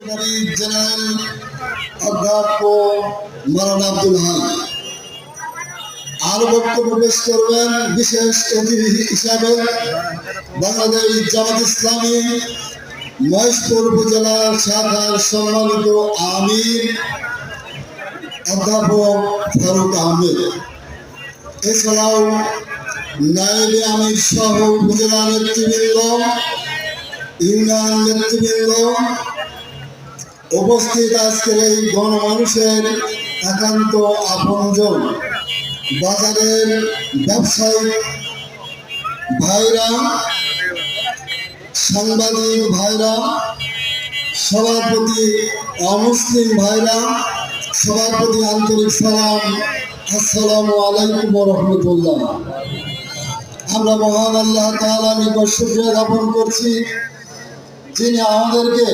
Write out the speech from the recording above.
General অধ্যাপক মাওলানা Abdul high আরো বক্তব্য পেশ করবেন বিশেষ অতিথি হিসাবে বাংলাদেশ জামাত ইসলামী মহেশপুর উপজেলার শাখার সম্মানিত আমির অধ্যাপক ফারুক আহমেদ। এছাড়াও নায়েবে আমির সহ উপজেলা নেতৃবৃন্দ, ইউনিয়ন নেতৃবৃন্দ, উপস্থিত আজকের এই গণমানুষের একান্ত আপনজন, বাজারের ব্যবসায়িক ভাইরা, সাংবাদিক ভাইরা, সবার প্রতি অমুসলিম ভাইরা, সবার প্রতি আন্তরিক সালাম, আসসালামু আলাইকুম ওয়া রাহমাতুল্লাহ। আমরা মহান আল্লাহ তাআলার নিকট শুকরিয়া জ্ঞাপন করছি, যিনি আমাদেরকে